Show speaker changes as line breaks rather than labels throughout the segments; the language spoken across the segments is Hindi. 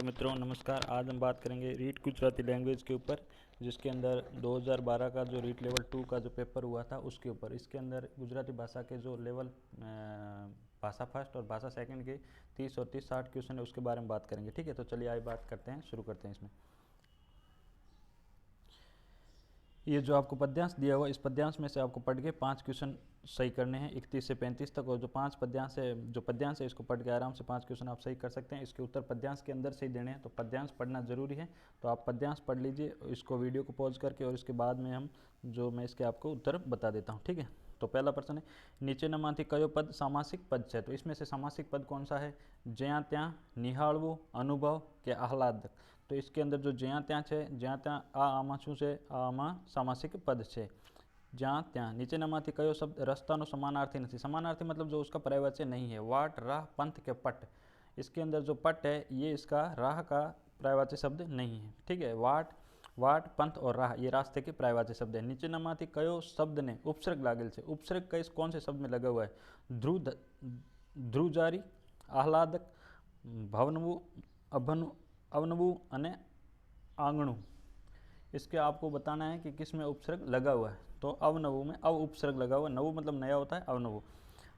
मित्रों नमस्कार। आज हम बात करेंगे रीट गुजराती लैंग्वेज के ऊपर, जिसके अंदर 2012 का जो रीट लेवल 2 का जो पेपर हुआ था उसके ऊपर। इसके अंदर गुजराती भाषा के जो लेवल भाषा फर्स्ट और भाषा सेकंड के 30 और 60 क्वेश्चन है उसके बारे में बात करेंगे। ठीक है, तो चलिए आज बात करते हैं, शुरू करते हैं। इसमें ये जो आपको पद्यांश दिया हुआ, इस पद्यांश में से आपको पढ़ के 5 क्वेश्चन सही करने हैं 31 से 35 तक। और जो 5 पद्यांश है, जो पद्यांश है, इसको पढ़ के आराम से 5 क्वेश्चन आप सही कर सकते हैं। इसके उत्तर पद्यांश के अंदर से ही देने हैं, तो पद्यांश पढ़ना जरूरी है। तो आप पद्यांश पढ़ लीजिए इसको वीडियो को पॉज करके, और इसके बाद में हम जो मैं इसके आपको उत्तर बता देता हूँ। ठीक है, तो पहला प्रश्न है, नीचे नमाथी कयो पद सामासिक पद है? तो इसमें से सामासिक पद कौन सा है? ज्या त्या, निहाळवू, अनुभव के आह्लादक। तो इसके अंदर जो ज्या त्या है, ज्या त्या आ आमा शू है? आमा सामासिक पद है। ज्या त्या नीचेनामांथी कयो शब्द रस्तानो समानार्थी नहीं? समानार्थी मतलब जो उसका पर्यायवाची नहीं है। वाट, राह, पंथ के पट। इसके अंदर जो पट है ये इसका राह का पर्यायवाची शब्द नहीं है। ठीक है, वाट, पंथ और राह ये रास्ते के पर्यायवाची शब्द है। नीचेनामांथी कयो शब्द ने उपसर्ग लागेल है? उपसर्ग कौन से शब्द में लगा हुआ है? ध्रुजारी, आह्लादक, भवनवु, अवनवु अने आंगणु। इसके आपको बताना है कि किस में उपसर्ग लगा हुआ है। तो अवनवु में अव उपसर्ग लगा हुआ है। नवु मतलब नया होता है, अवनवु।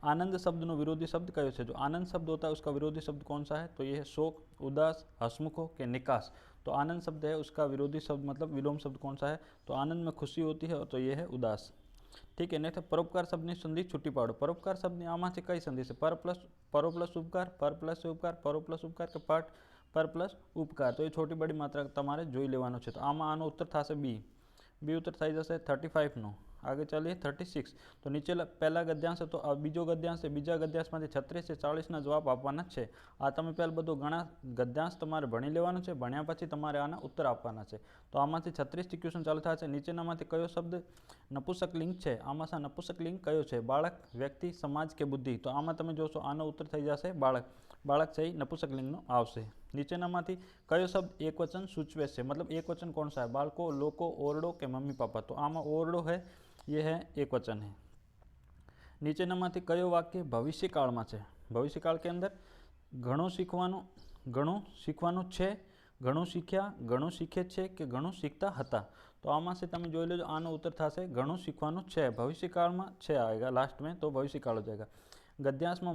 आनंद शब्द नो विरोधी शब्द कयो है? जो आनंद शब्द होता है उसका विरोधी शब्द कौन सा है? तो ये है शोक, उदास, हसमुखो के निकास। तो आनंद शब्द है उसका विरोधी शब्द मतलब विलोम शब्द कौन सा है? तो आनंद में खुशी होती है, तो ये है उदास। ठीक है, नेक्स्ट परोपकार शब्द की संधि छूटी पाड़ो। परोपकार शब्द आमा से कई संधि से? परो प्लस उपकार, पर प्लस उपकार, परो प्लस उपकार के पाठ पर प्लस उपकार। तो ये छोटी बड़ी मात्रा तमारे जोई लेवानो छे। तो आमा आनो उत्तर थाशे बी उत्तर थई जशे 35 नो। आगे चलिए 36। तो नीचे पहला गद्यांश है, तो बीजो गद्यांश है, बीजा गद्यांश में 36 से 40 ना जवाब आपवाना छे। आ तमे पहला बधो घणा गद्यांश तमारे भणी लेवानो छे, भण्या पछी तमारे आना उत्तर आपवाना छे। तो आमांथी 36 थी क्वेश्चन चालू थाय छे। नीचेनामांथी कयो शब्द नपुंसकलिंग छे? आमां सा नपुंसकलिंग कयो छे? बाळक, व्यक्ति, समाज के बुद्धि। तो आमां तमे जोशो आनो उत्तर थई जशे बाळक। बाळक सही नपुंसकलिंगनो आवशे। नीचेनामांथी कयो शब्द एक वचन सूचवे छे? मतलब एक वचन कौन सा है? बाळको, लोको, ओरडो के मम्मी पापा। तो आमां ओरडो है, ये है एक वचन है। नीचेनामांथी कयो वाक्य भविष्यकाल में है? भविष्यकाल के अंदर घणो शीखवानुं छे, घणो शीख्या, घणो शीखे छे के घणो शीखता हता। तो आमां से तमे जोई लेजो, आनो उत्तर थशे घणो शीखवानुं छे। भविष्यकाल में छे आएगा लास्ट में, तो भविष्यकाल हो जाएगा। गद्यांश में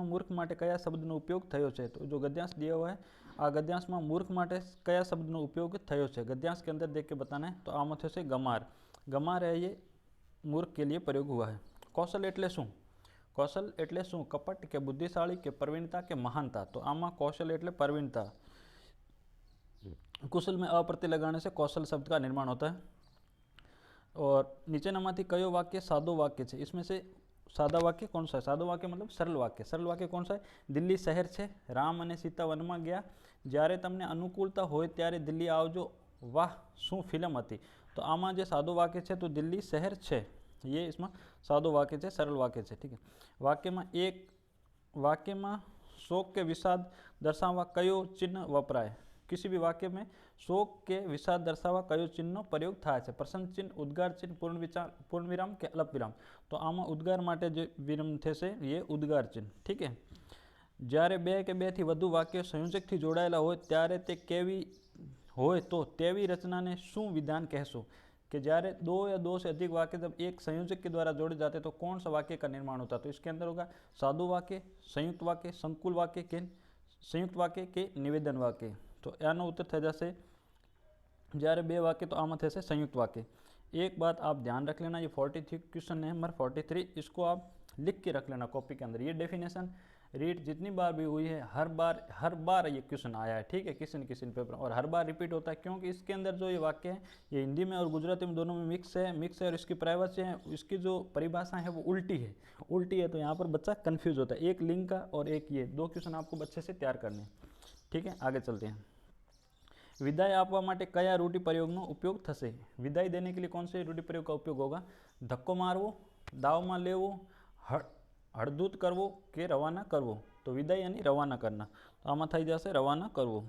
मूर्ख माटे कया शब्दनो उपयोग थयो छे? तो जो गद्यांश दिया हुआ है, आ गद्यांश में मूर्ख माटे कया शब्दनो उपयोग थयो छे? गद्यांश के अंदर देख के बताना है। तो आमां थशे गमार। गमार है ये मूर्ख के लिए प्रयोग हुआ है। कौशल एटले शुं? कौशल एटले शुं? कपट के बुद्धिशाली के प्रवीणता के महानता। तो आमां कौशल एटले प्रवीणता। कुशल में अप्रत्यय लगाने से कौशल शब्द का निर्माण होता है। और नीचेनामांथी कयो वाक्य सादो वाक्य है? इसमें से सादा वाक्य कौन सा है? सादो वाक्य मतलब सरल वाक्य। सरल वाक्य कौन सा है? दिल्ली शहर है, राम और सीता वन में गया, ज्यारे तमने अनुकूलता होय त्यारे दिल्ली आवजो, वाह शू फिल्म हती। तो आमा जे सादो वाक्य है, तो दिल्ली शहर है, ये इसमें सादो वाक्य है, सरल वाक्य है। ठीक है, वाक्य में शोक के विषाद दर्शावा कयो चिन्ह वपराय? किसी भी वाक्य में शोक के विषाद दर्शावा कयो चिन्हनो प्रयोग थाय छे? प्रश्न चिन्ह, उद्गार चिन्ह, पूर्ण विराम के अल्प विराम। तो आमा उद्गार माटे जे विराम थशे ये उद्गार चिन्ह। ठीक है, ज्यारे बे के बे थी वधु वाक्य संयोजक थी जोड़ायेला होय त्यारे ते केवी होय तो तेवी रचना ने शुं विधान कहशो? कि ज्यारे दो या दो से अधिक वाक्य जब एक संयोजक के द्वारा जोड़े जाते तो कौन सा वाक्य का निर्माण होता? तो इसके अंदर होगा साधु वाक्य, संयुक्त वाक्य, संकुल वाक्य के संयुक्त वाक्य के निवेदन वाक्य। तो यानो उत्तर थे जैसे ज्यारे बे वाक्य, तो आम थे संयुक्त वाक्य। एक बात आप ध्यान रख लेना, ये 43 क्वेश्चन है नंबर 43, इसको आप लिख के रख लेना कॉपी के अंदर। ये डेफिनेशन रीड जितनी बार भी हुई है, हर बार ये क्वेश्चन आया है। ठीक है, किसी न किसी पेपर, और हर बार रिपीट होता है, क्योंकि इसके अंदर जो ये वाक्य है ये हिंदी में और गुजराती में दोनों में मिक्स है, और इसकी प्राइवेसी है, इसकी जो परिभाषा है वो उल्टी है। तो यहाँ पर बच्चा कन्फ्यूज होता है। एक लिंक का और एक ये दो क्वेश्चन आपको अच्छे से तैयार करने। ठीक है, आगे चलते हैं। विदाई आपवा माटे कया रूढ़ि प्रयोगनो उपयोग थशे? विदाई देने के लिए कौन से रूढ़ि प्रयोग का उपयोग होगा? धक्को मारवो, दाव में लेवो, हड़दूत करवो के रवाना करवो। तो विदाई यानी रवाना करना। तो आमां थई जशे रवाना करवो।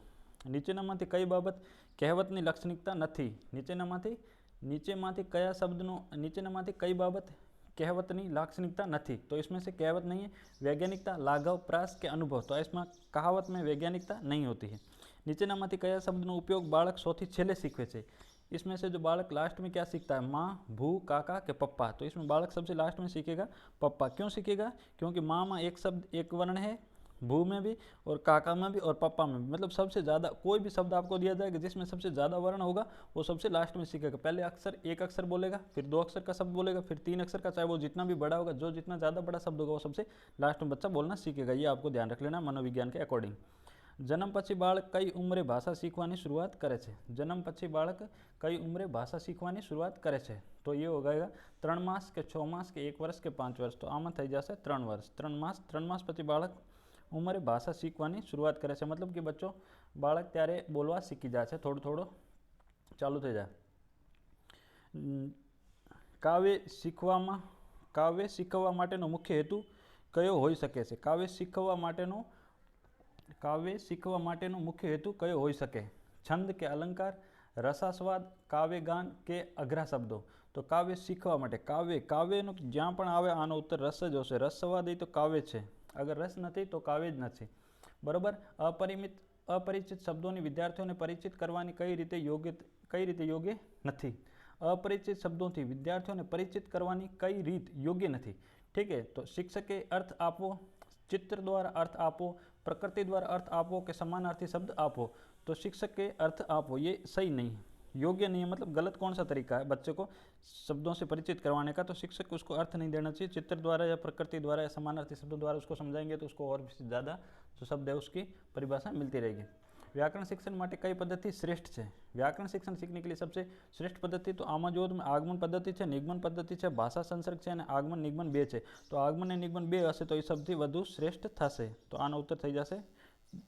नीचेनामांथी कई बाबत कहेवतनी लाक्षणिकता नथी? नीचेनामांथी कया शब्दनो नीचेनामांथी कई बाबत कहेवतनी लाक्षणिकता नहीं, तो इसमें से कहेवत नहीं है। वैज्ञानिकता, लाघव, प्रास के अनुभव, तो इसमें कहावत में वैज्ञानिकता नहीं होती है। नीचेनामांथी कया शब्दनो उपयोग बाळक सौथी छेल्ले शीखवे छे? इसमें से जो बालक लास्ट में क्या सीखता है, माँ, भू, काका के पप्पा, तो इसमें बालक सबसे लास्ट में सीखेगा पप्पा। क्यों सीखेगा? क्योंकि माँ में एक शब्द एक वर्ण है, भू में भी और काका में भी और पप्पा में भी, मतलब सबसे ज़्यादा कोई भी शब्द आपको दिया जाएगा जिसमें सबसे ज़्यादा वर्ण होगा वो सबसे लास्ट में सीखेगा। पहले अक्षर एक अक्षर बोलेगा, फिर 2 अक्षर का शब्द बोलेगा, फिर 3 अक्षर का, चाहे वो जितना भी बड़ा होगा, जो जितना ज़्यादा बड़ा शब्द होगा वो सबसे लास्ट में बच्चा बोलना सीखेगा। ये आपको ध्यान रख लेना मनोविज्ञान के अकॉर्डिंग। जन्म पछी बाळक कई उम्रे भाषा सीखवानी शुरुआत करे छे? जन्म पछी बाळक कई उम्रे भाषा सीखवानी शुरुआत करे छे? तो ये हो गएगा 3 मास के 6 मास के 1 वर्ष के 5 वर्ष, तो आम थी जैसे 3 वर्ष। 3 मास पछी बाळक उमरे भाषा सीखवानी शुरुआत करे छे, मतलब कि बच्चों बाळक त्यारे बोलवा सीखी जाए छे, थोड़ो थोड़ो चालू थई जाए। काव्य शीखवा माटेनो मुख्य हेतु कयो होई शके छे? काव्य शीखवा माटेनो मुख्य हेतु कयो होई शके? छंद के अलंकार, रसास्वाद, काव्य गान के अघरा शब्दों? तो काव्य शीखवा माटे काव्यनो ज्यां पण आवे आनो उत्तर रस ज होशे। रसस्वाद ए तो काव्य छे, अगर रस नहीं तो काव्य ज नहीं, बराबर। अपरिचित शब्दों ने विद्यार्थियों ने परिचित करवानी कई रीते योग्य नहीं? अपरिचित शब्दों थी विद्यार्थियों ने परिचित करवानी कई रीत योग्य नहीं, ठीक है। तो शिक्षक के अर्थ आपो, चित्र द्वारा अर्थ आपो, प्रकृति द्वारा अर्थ आपो के समानार्थी शब्द आपो, तो शिक्षक के अर्थ आपो ये सही नहीं, योग्य नहीं है। मतलब गलत कौन सा तरीका है बच्चे को शब्दों से परिचित करवाने का? तो शिक्षक को उसको अर्थ नहीं देना चाहिए, चित्र द्वारा या प्रकृति द्वारा या समानार्थी शब्दों द्वारा उसको समझाएंगे तो उसको और भी ज़्यादा जो शब्द है उसकी परिभाषा मिलती रहेगी। व्याकरण शिक्षण माटे कई पद्धति श्रेष्ठ है? व्याकरण शिक्षण सीखने के लिए सबसे श्रेष्ठ पद्धति तो आमा जो में आगमन पद्धति है, निगमन पद्धति है, भाषा संसर्ग है और आगमन निगमन 2 है। तो आगमन और निगमन 2 हशे तो ये सबथी वधु श्रेष्ठ थशे, तो आनो उत्तर थई जशे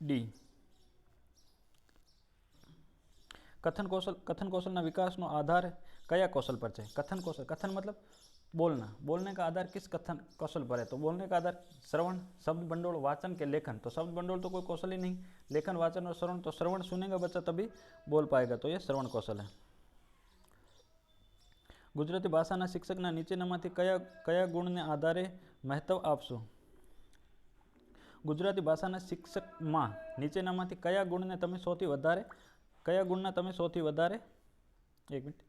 डी। कथन कौशल विकासनो आधार कया कौशल पर है? कथन मतलब बोलने का आधार किस कथन कौशल पर है? तो बोलने का आधार श्रवण, शब्द भंडोल, वाचन के लेखन? तो शब्द भंडोल तो कोई कौशल ही नहीं, लेखन, वाचन और श्रवण, तो श्रवण सुनेगा बच्चा तभी बोल पाएगा, तो ये श्रवण कौशल है। गुजराती भाषा शिक्षकना नीचेनामांथी कया गुण ने आधारे महत्व आपशो? गुजराती भाषा शिक्षक में नीचेनामांथी कया गुण ने तमे सौथी वधारे, कया गुणना तमे सौथी वधारे, एक मिनट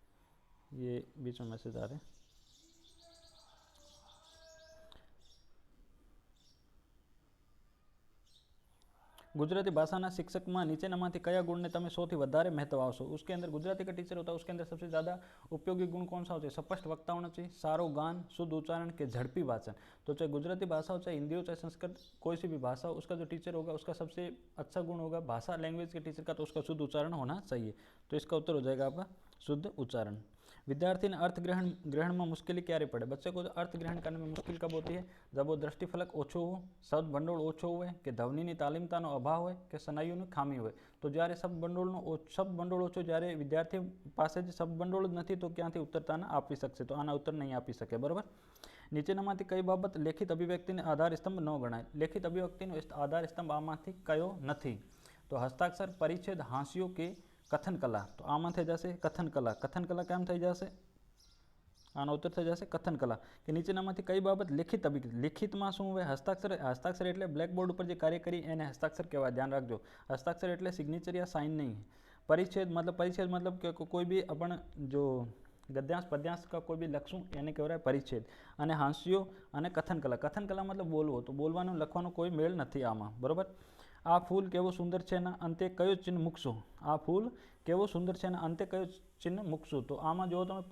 ये बीच में मैसेज आ रहे। गुजराती भाषा शिक्षक में नीचेनामांथी कया गुण ने तमे सौथी वधारे महत्व आवशो? उसके अंदर गुजराती का टीचर होता है, उसके अंदर सबसे ज़्यादा उपयोगी गुण कौन सा होता है? स्पष्ट वक्ता होना चाहिए, सारो गान, शुद्ध उच्चारण के झड़पी वाचन। तो चाहे गुजराती भाषा हो, चाहे हिंदी हो, चाहे संस्कृत, कोई सी भी भाषा हो, उसका जो टीचर होगा उसका सबसे अच्छा गुण होगा भाषा लैंग्वेज के टीचर का, तो उसका शुद्ध उच्चारण होना चाहिए। तो इसका उत्तर हो जाएगा आपका शुद्ध उच्चारण। विद्यार्थी ने अर्थ ग्रहण में मुश्किल क्यारे पड़े? बच्चे को अर्थ ग्रहण करने में मुश्किल कब होती है? जब वो दृष्टिफलक ओछो हो, शब्द भंडोळ ओछो हो, कि ध्वनिनी तालीमतानो अभाव हो, कि स्नायुनी खामी हो। तो જ્યારે शब्द भंडोळ ओछो, જ્યારે विद्यार्थी पास शब्द भंडोळ ज नथी तो क्यांथी उत्तरताना आपी शकशे? तो आना उत्तर नहीं आपी शके, बराबर। नीचेनामांथी कई बाबत लेखित अभिव्यक्तिने आधार स्तंभ न गणाय? लेखित अभिव्यक्तिनो आधार स्तंभ आमांथी कयो नथी? तो हस्ताक्षर, परिच्छेद, हास्यों के कथन कला, तो आम थी जैसे कथन कला। कथन कला केम थी जैसे? आना उत्तर थी जैसे कथन कला। कि नीचेनामांथी कई बाबत लिखित अभिव्यक्ति? लिखित में शू होय? हस्ताक्षर। हस्ताक्षर एटले ब्लेकबोर्ड पर जो कार्य करी एने हस्ताक्षर कहेवाय, ध्यान रखो। हस्ताक्षर एटले सिग्नेचर या साइन नहीं। परिच्छेद मतलब कि कोई भी अपन जो गद्यांश पद्यांश का कोई भी लखशू एने कहेवाय परिच्छेद। अने हास्यो अने कथन कला। कथन कला मतलब बोलवो, तो बोलवानो लखवानो कोई मेल नहीं आमां, बराबर। आ फूल केवो सुंदर छे ना अंते कयो चिन्ह मूकशो? आ फूल केवो सुंदर छे ना अंते कयो चिन्ह मूकशो? तो आमां जो तमे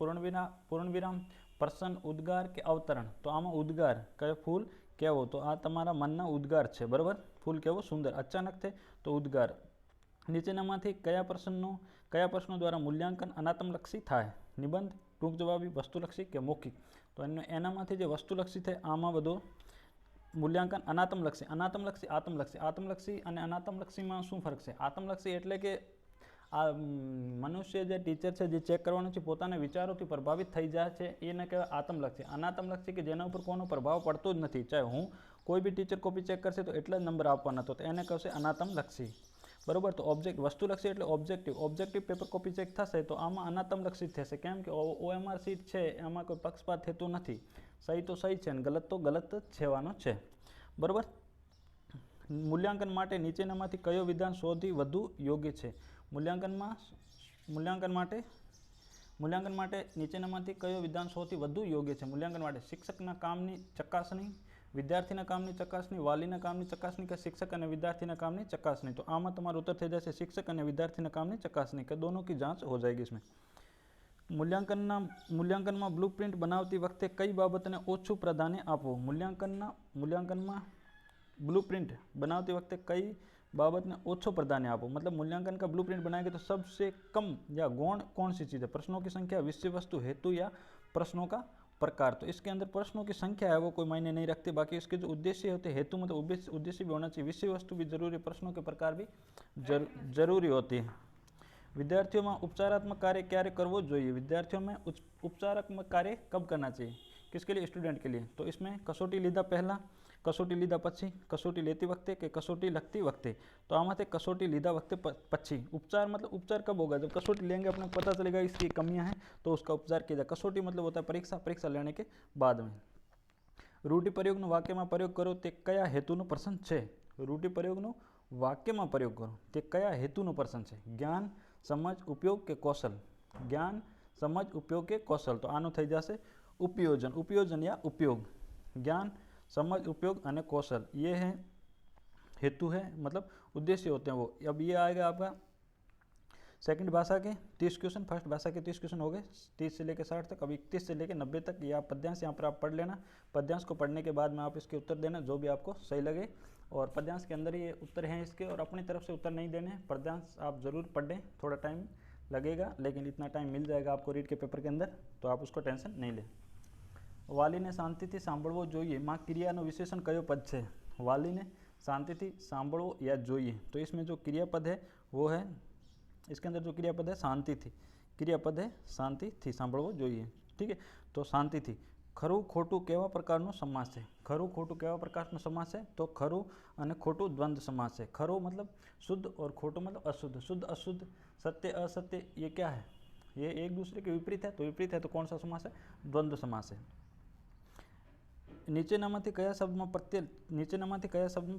पूर्णविराम, प्रश्न, उद्गार के अवतरण, तो आमां उद्गार, कयो फूल केवो, तो आ तमारा मनना उद्गार छे, बराबर। फूल केवो सुंदर, अचानक थे तो उद्गार। नीचेनामांथी कया प्रश्नों द्वारा मूल्यांकन अनात्मलक्षी थाय? निबंध, टूंक जवाबी, वस्तुलक्षी के मौखिक? तो एनामांथी जे वस्तुलक्षी थे आमां बधो मूल्यांकन अनात्मलक्षी, आत्मलक्षी। आत्मलक्षी और अनात्मलक्षी में शू फर्क है? आत्मलक्षी एटले के आ मनुष्य जे टीचर है जे चेक करवानुं छे पोताना विचारोथी प्रभावित थई जाय छे एने कहेवाय आत्मलक्षी। अनात्मलक्षी के जेना पर कोनो प्रभाव पड़तो ज नथी, चाहे हूँ कोई भी टीचर कॉपी चेक करशे तो एटला ज नंबर आपवाना, तो एने कहेशे अनात्मलक्षी, बराबर। तो ऑब्जेक्ट वस्तुलक्षी एटले ऑब्जेक्टिव पेपर कॉपी चेक थशे तो आमां अनात्मलक्षी थशे, केम के OMR सीट है एमां कोई पक्षपात थतो नथी, સહી તો સહી છે અને ગલત તો ગલત જ છેવાનો છે, બરાબર. મૂલ્યાંકન માટે નીચેનામાંથી કયો વિધાન સૌથી વધુ યોગ્ય છે? મૂલ્યાંકન માટે નીચેનામાંથી કયો વિધાન સૌથી વધુ યોગ્ય છે? મૂલ્યાંકન માટે શિક્ષકના કામની ચકાસણી, વિદ્યાર્થીના કામની ચકાસણી, વાલીના કામની ચકાસણી કે શિक्षक અને વિદ્યાर्थीના કાमની ચકાસણી? तो આમાં તમારો ઉત્તર થઈ જશે શિક્ષક અને વિદ્યાર્થીના કામની ચકાસણી, કે दोनों की जांच हो जाएगी इसमें. મૂલ્યાંકનમાં બ્લુપ્રિન્ટ બનાવતી વખતે કઈ બાબતને ઓછું પ્રાધાન્ય આપવું? મૂલ્યાંકનમાં ब्लूप्रिंट बनाते वक्त कई बाबत ने ओछो प्राधान्य आपो, मतलब मूल्यांकन का ब्लूप्रिंट बनाएंगे तो सबसे कम या गौण कौन सी चीज़ है? प्रश्नों की संख्या, विषय वस्तु, हेतु या प्रश्नों का प्रकार? तो इसके अंदर प्रश्नों की संख्या है वो कोई मायने नहीं रखते, बाकी इसके जो उद्देश्य होते हैं, हेतु मतलब उद्देश्य भी होना चाहिए, विषय वस्तु भी जरूरी, प्रश्नों के प्रकार भी जरूरी होती है. विद्यार्थियों में उपचारात्मक कार्य क्यारे करवो जोईए? विद्यार्थियों में उपचारात्मक कार्य कब करना चाहिए? किसके लिए? स्टूडेंट के लिए. तो इसमें कसोटी लीधा पहला, कसोटी लीधा पछी, कसोटी लेती वक्ते के कसोटी लगती वक्ते? तो आमांथी कसोटी लीधा वक्ते पछी. उपचार मतलब उपचार कब होगा? जब कसोटी लेंगे अपने पता चलेगा इसकी कमियां हैं तो उसका उपचार किया जाए. कसोटी मतलब होता है परीक्षा लेने के बाद में. रूढ़ि प्रयोगनो वाक्यमां प्रयोग करो ते कया हेतुनो प्रश्न छे? रूढ़ि प्रयोगनो वाक्यमां प्रयोग करो ते कया हेतुनो प्रश्न छे? ज्ञान, समझ, उपयोग के कौशल? ज्ञान, समझ, उपयोग के कौशल. तो आनो थई जशे उपयोजन या उपयोग. ज्ञान, समझ, उपयोग और कौशल ये है हेतु है, मतलब उद्देश्य होते हैं वो. अब ये आएगा आपका सेकंड भाषा के 30 क्वेश्चन, फर्स्ट भाषा के 30 क्वेश्चन हो गए 30 से लेकर 60 तक. अब 31 से लेकर 90 तक या पद्यांश यहाँ पर आप पढ़ लेना. पद्यांश को पढ़ने के बाद में आप इसके उत्तर देना जो भी आपको सही लगे, और पद्यांश के अंदर ये उत्तर हैं इसके, और अपनी तरफ से उत्तर नहीं देने. पद्यांश आप ज़रूर पढ़ें, थोड़ा टाइम लगेगा लेकिन इतना टाइम मिल जाएगा आपको रीड के पेपर के अंदर, तो आप उसको टेंशन नहीं लें. वालीने शांतिथी सांभळवो जोईए मां क्रियानो विशेषण कयो पद छे? वालीने शांतिथी सांभळवो या जोईए, तो इसमें जो क्रियापद है वो है, इसके अंदर जो क्रियापद है शांतिथी, क्रियापद है शांतिथी, सांभळवो जोईए. ठीक है, तो शांतिथी. खरू खोटू केवा प्रकारनो समास है? खरू खोटू केवा प्रकारनो समास है? तो खरू अने खोटू द्वंद्व समास है. खरू मतलब शुद्ध और खोटू मतलब अशुद्ध. शुद्ध अशुद्ध, सत्य असत्य, ये क्या है? ये एक दूसरे के विपरीत है, तो विपरीत है तो कौन सा समास है? द्वंद्व समास है. नीचेनामांथी कया शब्द में प्रत्यय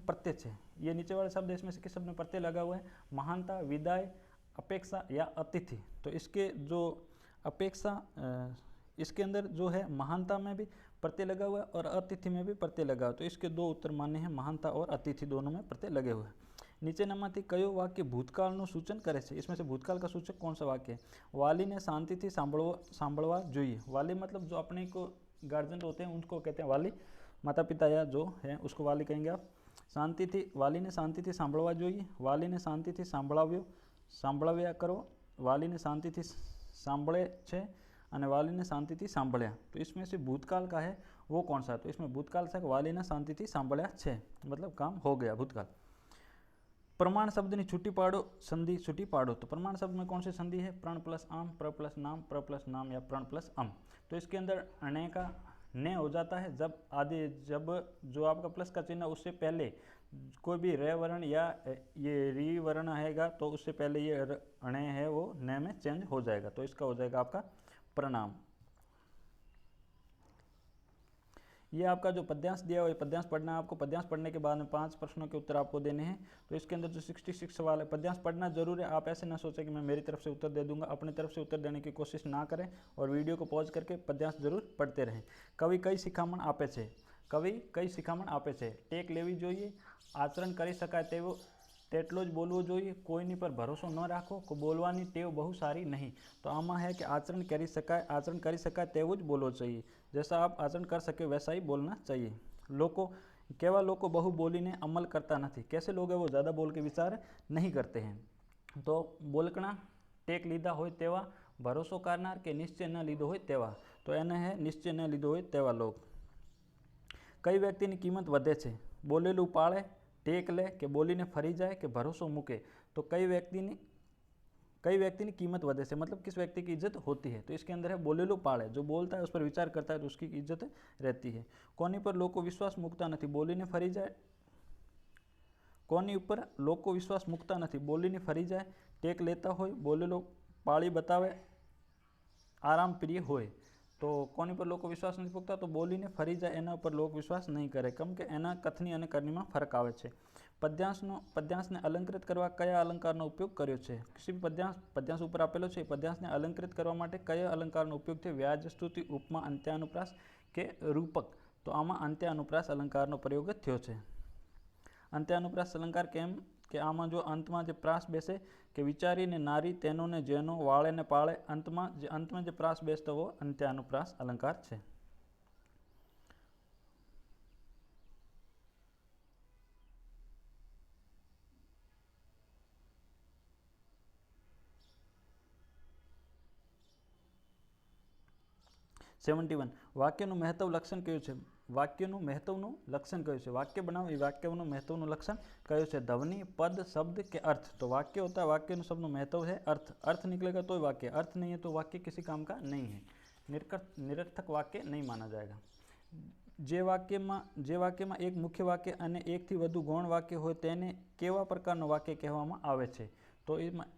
प्रत्यय है? ये नीचे वाले शब्द इसमें से किस शब्द में प्रत्यय लगा हुआ है? महानता, विदाय, अपेक्षा या अतिथि? तो इसके जो अपेक्षा, इसके अंदर जो है महानता में भी प्रत्यय लगा हुआ है और अतिथि में भी प्रत्यय लगा हुआ है, तो इसके दो उत्तर मान्य हैं, महानता और अतिथि दोनों में प्रत्यय लगे हुए हैं. नीचेनामांथी कयो वाक्य भूतकाळनुं सूचन करे छे? इसमें से भूतकाल का सूचक कौन सा वाक्य है? वालीने शांतिथी सांभळवा जोईए. वाली मतलब जो अपने को गार्जियन होते हैं उनको कहते हैं वाली, माता पिता या जो है उसको वाली कहेंगे आप. शांतिथी, वालीने शांतिथी सांभळवा जोईए, वालीने शांतिथी सांभळव्या करो, वालीने शांतिथी सांभळे छे અને વાલીને શાંતિથી સાંભળ્યા. તો इसमें से भूतकाल का है वो कौन सा? तो इसमें भूतकाल से वालीने शांतिથી સાંભળ્યા છે, मतलब काम हो गया भूतकाल. प्रमाण शब्दनी छुट्टी पाड़ो, संधि छुट्टी पाड़ो. तो प्रमाण शब्द में कौन सी संधि है? प्रण प्लस आम, प्र प्लस नाम या प्रण प्लस अम. तो इसके अंदर अणे का ने हो जाता है जब जो आपका प्लस का चिन्ह उससे पहले कोई भी रे वर्ण या ये री वर्ण आएगा तो उससे पहले ये अणे है वो ने में चेंज हो जाएगा, तो इसका हो जाएगा आपका प्रणाम. ये आपका जो पद्यांश दिया हुआ है पद्यांश पढ़ना है आपको. पद्यांश पढ़ने के बाद में 5 प्रश्नों के उत्तर आपको देने हैं. तो इसके अंदर जो 66 सवाल है, पद्यांश पढ़ना जरूर है. आप ऐसे ना सोचें कि मैं मेरी तरफ से उत्तर दे दूंगा, अपनी तरफ से उत्तर देने की कोशिश ना करें और वीडियो को पॉज करके पद्यांश जरूर पढ़ते रहें. कवि कई शिखामण आपे छे? टेक लेवी जोईए, आचरण करी शकाय तेटलो ज बोलवो जोईए, कोईनी पर भरोसो न राखो, को बोलवानी टेव बहु सारी नहीं. तो आमा है कि आचरण करी शकाय तेवुं ज बोलवो चाहिए. जैसा आप आचरण कर सके वैसा ही बोलना चाहिए. केवा लोको बहु बोलीने अमल करता नहीं? कैसे लोग हैं वो ज़्यादा बोल के विचार नहीं करते हैं. तो बोलकणा, टेक लीधा होय तेवा, भरोसो करनार के निश्चय न लीधो होय तेवा. तो एने है निश्चय न लीधो होय तेवा लोग. कई व्यक्तिनी कीमत वधे छे? बोलेलू पाळे, टेक ले के बोलीने फरी जाए के भरोसो मूके? तो कई व्यक्ति की कीमत वधे से मतलब किस व्यक्ति की इज्जत होती है? तो इसके अंदर है बोलेलू पाळे, जो बोलता है उस पर विचार करता है तो उसकी इज्जत रहती है. कोनी पर लोग विश्वास मुकता नहीं? बोलीने फरी जाए, कोनी ऊपर लोग विश्वास मुकता नहीं? बोलीने फरी जाए, टेक लेता होय, बोलेलो पाळी बतावे, आराम प्रिय होय. तो તો કોની પર લોકો વિશ્વાસ નથી પૂકતા? તો બોલીને ફરી જાય એના ઉપર લોક વિશ્વાસ નહીં કરે, કેમ કે એના કથની અને કરણીમાં ફરક આવે છે. પદ્યાંશને અલંકૃત કરવા કયા અલંકારનો ઉપયોગ કર્યો છે? કિસી પદ્યાંશ ઉપર આપેલો છે. પદ્યાંશને અલંકૃત કરવા માટે કયા અલંકારનો ઉપયોગ છે? વ્યાજ, સ્તુતિ, ઉપમા, અંત્યાનુપ્રાસ કે રૂપક? તો આમાં અંત્યાનુપ્રાસ અલંકારનો પ્રયોગ જ થયો છે. અંત્યાનુપ્રાસ અલંકાર કેમ કે આમાં જો અંતમાં જે પ્રાસ બેસે કે વિચારીને નારી તેનો ને જેનો વાળે ને પાળે, અંતમાં જે પ્રાસ બેસતો वो અંત્યાનુપ્રાસ अलंकार છે. ₹71 વાક્યનું મહત્વ લક્ષણ કયું છે? વાક્યનું મહત્વનું લક્ષણ કયું છે? वाक्य बनाओ, ये वाक्यનું મહત્વનું લક્ષણ કયું છે? ध्वनि, पद, शब्द के अर्थ? तो वाक्य होता है, वाक्य નું શબ્દનું महत्व है अर्थ. अर्थ निकलेगा तो वाक्य, अर्थ नहीं है तो वाक्य किसी काम का नहीं है, निरर्थक वाक्य नहीं माना जाएगा. જે વાક્યમાં એક મુખ્ય વાક્ય અને એકથી વધુ ગૌણ વાક્ય હોય તેને કેવા પ્રકારનું વાક્ય કહેવામાં આવે છે? તો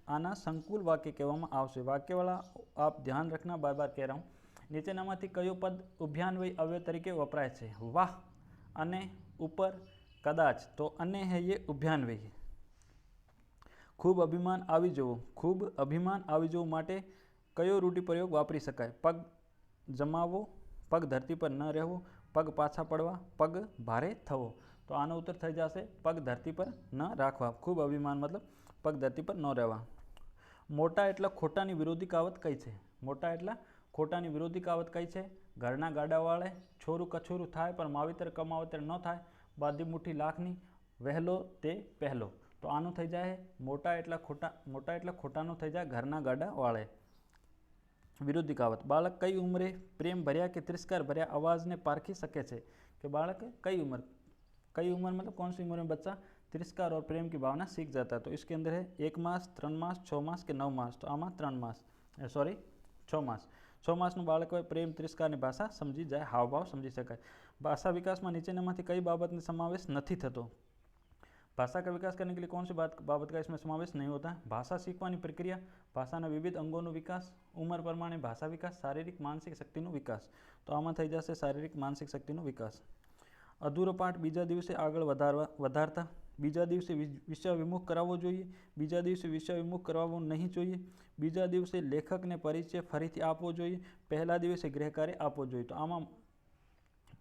આના સંકુલ વાક્ય કહેવામાં આવશે. વાક્યવાળા आप ध्यान रखना, बार बार कह रहा हूँ. નીચેનામાંથી કયું પદ ઉભયાન્વયી અવયવ તરીકે વપરાય છે? વાહ અને ઉપર કદાચ. તો અને હે ये ઉભયાન્વયી. ખૂબ અભિમાન આવી જવું. ખૂબ અભિમાન આવી જવું માટે કયો રૂઢિપ્રયોગ વાપરી શકાય? પગ જમાવવો, પગ ધરતી પર ન રહેવો, પગ પાછા પડવા, પગ ભારે થવો. તો આનો ઉત્તર થઈ જશે પગ ધરતી પર ન રાખવા. ખૂબ અભિમાન મતલબ પગ ધરતી પર ન રહેવા. મોટા એટલા ખોટાની વિરોધી કહાવત કઈ છે? મોટા એટલા ખોટાની વિરોધી કહાવત કઈ છે? ઘરના ગાડાવાળે છોરું કછોરું થાય પણ માવતર કમાવતર ન થાય, બાંધી મુઠ્ઠી લાખની, વહેલો તે પહેલો. તો આનું થઈ જાય મોટા એટલા ખોટાનું થઈ જાય ઘરના ગાડાવાળે. વિરોધી કહાવત. બાળક કઈ ઉંમરે પ્રેમ ભર્યા કે तिरस्कार भर्या आवाज़ने पारखी सके छे? कि बालक कई उम्र मतलब कौन सी उम्र में बच्चा तिरस्कार और प्रेम की भावना सीख जाता है? तो इसके अंदर है 1 मास, 3 मास, 6 मास के 9 मास. तो आमा 3 मास, सॉरी 6 मास. 6 માસનું બાળક હોય પ્રેમ તિરસ્કારની ભાષા સમજી જાય, હાવભાવ સમજી શકાય. ભાષા વિકાસમાં નીચેનામાંથી કઈ બાબતનો સમાવેશ નથી થતો? भाषा का विकास करने के लिए कौन सी बाबत का इसमें समावेश नहीं होता है? भाषा सीखवानी प्रक्रिया, भाषाના વિવિધ અંગોનો વિકાસ, ઉંમર પ્રમાણે ભાષા વિકાસ, શારીરિક માનસિક શક્તિનો વિકાસ. તો આમાં થઈ જશે શારીરિક માનસિક શક્તિનો વિકાસ. અધૂરો પાઠ બીજા દિવસે આગળ વધારતા બીજા દિવસે વિષય વિમુખ કરાવવો જોઈએ, બીજા દિવસે વિષય વિમુખ કરાવવો નહીં જોઈએ, બીજા દિવસે લેખકને પરિચય ફરીથી આપવો જોઈએ, પહેલા દિવસે ગૃહકાર્ય આપવો જોઈએ. તો આમાં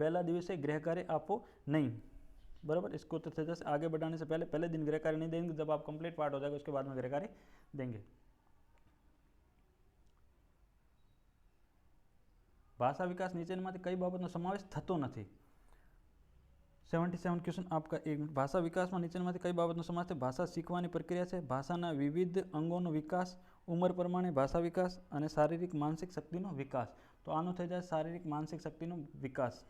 પહેલા દિવસે ગૃહકાર્ય આપવો નહીં. बराबर, इसको उत्तर से जैसे आगे बढ़ाने से पहले दिन गृह कार्य नहीं देंगे. जब आप कंप्लीट पार्ट हो जाएगा उसके बाद में गृह कार्य देंगे. भाषा विकास નીચેનામાંથી કઈ બાબતનો સમાવેશ થતો નથી? 77 क्वेश्चन आपका 1 मिनट. भाषा विकासમાં નીચેનામાંથી કઈ બાબતનો સમાવેશ છે? ભાષા શીખવાની પ્રક્રિયા છે, ભાષાના વિવિધ અંગોનો વિકાસ, ઉંમર પ્રમાણે ભાષા વિકાસ અને શારીરિક માનસિક શક્તિનો વિકાસ. તો આનો થઈ જાય શારીરિક માનસિક શક્તિનો વિકાસ.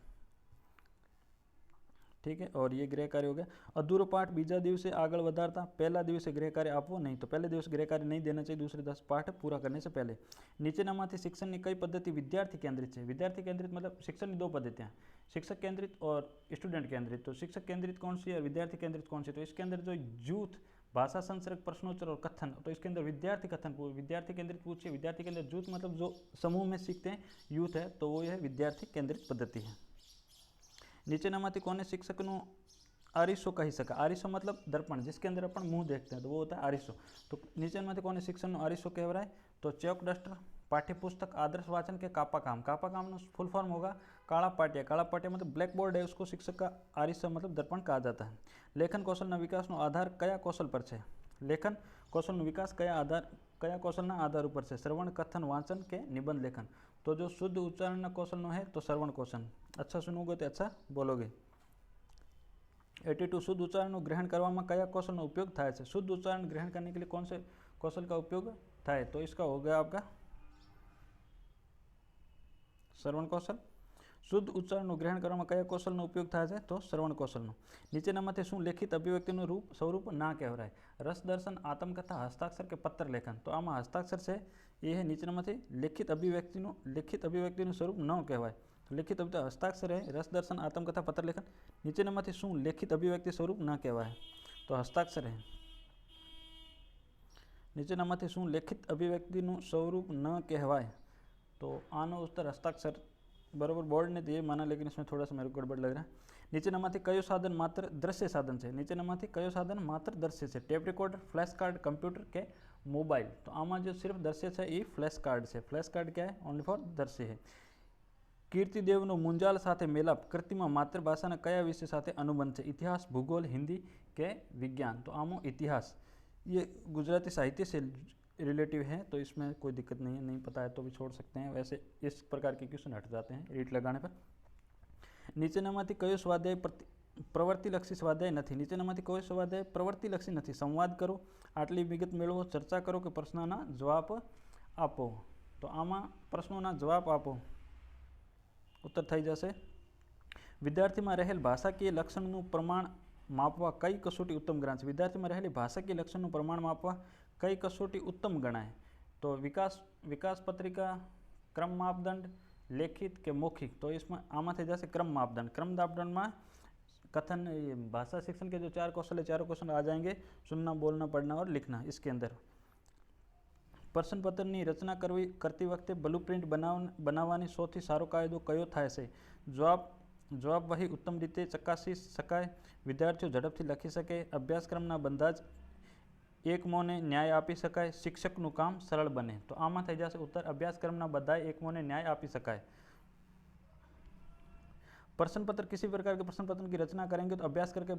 ठीक है, और ये गृह कार्य हो गया. अधूरो पाठ बीजा दिवसे आगळ वधारता पहला दिवसे गृह कार्य आपवो नहीं. तो पहले दिवस गृह कार्य नहीं देना चाहिए दूसरे 10 पाठ पूरा करने से पहले. नीचेनामांथी शिक्षणनी कई पद्धति विद्यार्थी केंद्रित है? विद्यार्थी केंद्रित मतलब शिक्षणनी 2 पद्धतियां, शिक्षक केंद्रित और स्टूडेंट केंद्रित. तो शिक्षक केंद्रित कौन सी है और विद्यार्थी केंद्रित कौन सी? तो इसके अंदर जो जूथ, भाषा संसर्ग, प्रश्नोत्तर और कथन, तो इसके अंदर विद्यार्थी कथन विद्यार्थी केंद्रित पूछिए. विद्यार्थी केंद्रित जूथ मतलब जो समूह में सीखते हैं, यूथ है, तो वो यह विद्यार्थी केंद्रित पद्धति है. नीचेनामांथी कोने शिक्षकનું आरिशो कही शकाय? आरिशो मतलब दर्पण, जिसके अंदर अपन मुंह देखते हैं, तो वो होता है आरिशो. तो नीचेनामांथी कोने शिक्षणનો आरिशो कहेवाय? तो चौक डस्टर, पाठ्यपुस्तक, आदर्श वाचन के कापा काम. कापा काम नो फुल फॉर्म होगा काला पाटिया. काला पाटिया मतलब ब्लैक बोर्ड है, उसको शिक्षक का आरिशो मतलब दर्पण कहा जाता है. लेखन कौशलના વિકાસનો આધાર કયા કૌશલ પર છે? લેખન કૌશલનો વિકાસ કયા કૌશલના આધાર ઉપર છે? શ્રવણ, કથન, વાંચન કે નિબંધ લેખન? तो जो शुद्ध उच्चारण कौशल है तो श्रवण कौशल. अच्छा सुनोगे तो अच्छा बोलोगे. 82 शुद्ध उच्चारण ग्रहण करवामां कया कौशल उपयोग थाय छे? शुद्ध उच्चारण ग्रहण करने के लिए कौन से कौशल का उपयोग थाय? तो इसका हो गया आपका श्रवण कौशल. शुद्ध उच्चारण ग्रहण करवामां कया कौशल उपयोग थाय छे? तो श्रवण कौशल. नीचेनामांथी शुं लिखित अभिव्यक्तिનું स्वरूप ना कहेवाय? रस दर्शन, आत्मकथा, हस्ताक्षर के पत्र लेखन? तो आमां हस्ताक्षर छे ये है નીચેનામાંથી लिखित अभिव्यक्तिનું स्वरूप न कहेवाय. लिखित हस्ताक्षर है, रस दर्शन, आत्मकथा, पत्र लेखन. નીચેનામાંથી શું लिखित अभिव्यक्ति स्वरूप न कहेवाय? तो हस्ताक्षर है. નીચેનામાંથી શું लिखित अभिव्यक्तिનું स्वरूप न कहेवाय? तो आनो उत्तर हस्ताक्षर बराबर बोर्ड ने दिए माना, लेकिन इसमें थोड़ा सा मेरे को गड़बड़ लग रहा है। નીચેનામાંથી કયો સાધન માત્ર દ્રશ્ય સાધન છે? નીચેનામાંથી કયો સાધન માત્ર દ્રશ્ય છે? Tape recorder, flash card, computer કે મોબાઈલ? તો આમાં जो सिर्फ દ્રશ્ય છે એ ફ્લેશ કાર્ડ છે. ફ્લેશ કાર્ડ क्या है? ઓનલી ફોર દ્રશ્ય है. કીર્તિદેવનો મુંજાલ સાથે મેલાપ કૃતિમાં માતૃભાષાના કયા વિષય સાથે અનુબંધ છે? ઇતિહાસ, ભૂગોળ, हिंदी के विज्ञान? तो आमो इतिहास. ये गुजराती साहित्य से रिलेटिव है, तो इसमें कोई दिक्कत नहीं है, नहीं पता है तो भी छोड़ सकते हैं. वैसे इस प्रकार के क्वेश्चन हट जाते हैं रीट लगाने पर. નીચેનામાંથી કયો સ્વાધ્યાય પ્રવૃત્તિલક્ષી સ્વાધ્યાય નથી? નીચેનામાંથી કયો સ્વાધ્યાય પ્રવૃત્તિલક્ષી નથી? સંવાદ કરો, આટલી વિગત મેળવો, ચર્ચા કરો કે પ્રશ્નના જવાબ આપો? તો આમાં પ્રશ્નોના જવાબ આપો ઉત્તર થઈ જશે. વિદ્યાર્થીમાં રહેલ ભાષાકીય લક્ષણનું પ્રમાણ માપવા કઈ કસોટી ઉત્તમ ગણાય છે? વિદ્યાર્થીમાં રહેલી ભાષાકીય લક્ષણનું પ્રમાણ માપવા કઈ કસોટી ઉત્તમ ગણાય? તો વિકાસ પત્રિકા, क्रम मापदंड, लेखित के मौखिक? तो इसमें आमा થઈ જશે क्रम मापदंड. क्रम मापदंड में कथन भाषा शिक्षण के जो 4 कौशल है, 4 क्वेश्चन आ जाएंगे, सुनना, बोलना, पढ़ना और लिखना. इसके अंदर प्रश्न पत्र की रचना करती वक्त ब्लूप्रिंट बनावવાની સૌથી સારો કાયદો કયો થાય છે? જવાબ વહી ઉત્તમ રીતે ચકાસી શકાય, વિદ્યાર્થીઓ ઝડપથી લખી શકે, અભ્યાસક્રમના બધા જ એકમોને ન્યાય આપી શકાય, શિક્ષકનું કામ સરળ બને. તો આમાં થઈ જશે ઉત્તર અભ્યાસક્રમના બધા એકમોને न्याय આપી શકાય. प्रश्न पत्र किसी प्रकार के प्रश्न पत्र की रचना करेंगे तो अभ्यास करके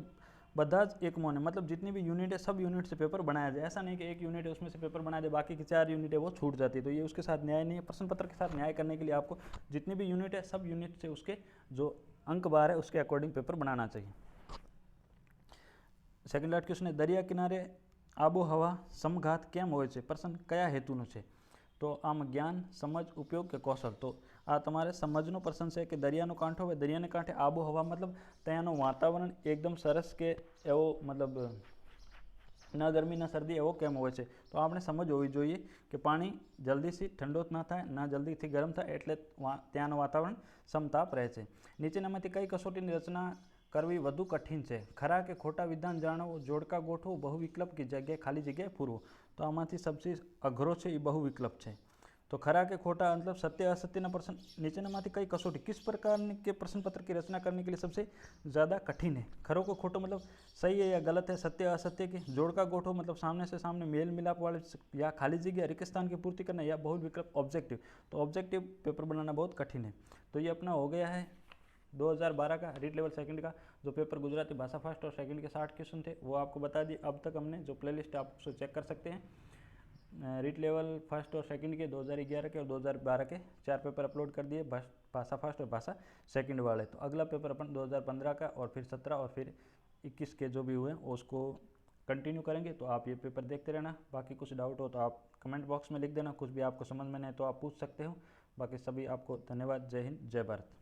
બધા જ એકમों ने, मतलब जितनी भी यूनिट है सब यूनिट से पेपर बनाया जाए. ऐसा नहीं कि एक यूनिट है उसमें से पेपर बनाया जाए, बाकी की 4 यूनिट है वो छूट जाती है, तो ये उसके साथ न्याय नहीं है. प्रश्न पत्र के साथ न्याय करने के लिए आपको जितनी भी यूनिट है सब यूनिट से उसके जो अंक बार है उसके अकॉर्डिंग पेपर बनाना चाहिए. सेकंड लास्ट क्वेश्चन है, दरिया किनारे आबोहवा समघात केम होय छे? प्रश्न कया हेतुनो छे? तो आम ज्ञान, समझ, उपयोग के कौशल? तो आ तमारे समझनो प्रश्न है कि दरियानो कांठो होय, दरियाने कांठे आबोहवा मतलब त्यानो वातावरण एकदम सरस के एवो, मतलब न गर्मी न सर्दी एवो केम होय छे? तो आपणे समझ होवी जोईए कि पाणी जल्दी से ठंडो न थाय न जल्दी थी गरम थाय, एटले त्यानुं वातावरण समताप रहे छे. नीचेनामांथी कई कसोटीनी रचना करवी वधु कठिन है? खरा के खोटा विधान जाणवो, जोड़का गोठवो, बहुविकल्प की जगह खाली जगह पूरवो? तो आमांथी सबसे अघरो है ये बहुविकल्प है. तो खरा के खोटा मतलब सत्य असत्यना प्रश्न नीचेनामांथी कई कसोटी किस प्रकार के प्रश्न पत्र की रचना करने के लिए सबसे ज़्यादा कठिन है? खरो को खोटो मतलब सही है या गलत है, सत्य असत्य की? जोड़का गोठो मतलब सामने से सामने मेल मिलाप वाले, या खाली जगह रिक्त स्थान की पूर्ति करना, या बहुविकल्प ऑब्जेक्टिव? तो ऑब्जेक्टिव पेपर बनाना बहुत कठिन है. तो ये अपना हो गया है 2012 का रीट लेवल सेकंड का जो पेपर गुजराती भाषा फर्स्ट और सेकंड के 60 क्वेश्चन थे वो आपको बता दिए. अब तक हमने जो प्लेलिस्ट आप उसको चेक कर सकते हैं. रीट लेवल फर्स्ट और सेकंड के 2011 के और 2012 के 4 पेपर अपलोड कर दिए, भाषा फर्स्ट और भाषा सेकंड वाले. तो अगला पेपर अपन 2015 का और फिर 17 और फिर 21 के जो भी हुए उसको कंटिन्यू करेंगे. तो आप ये पेपर देखते रहना. बाकी कुछ डाउट हो तो आप कमेंट बॉक्स में लिख देना. कुछ भी आपको समझ में नहीं तो आप पूछ सकते हो. बाकी सभी आपको धन्यवाद. जय हिंद, जय भारत.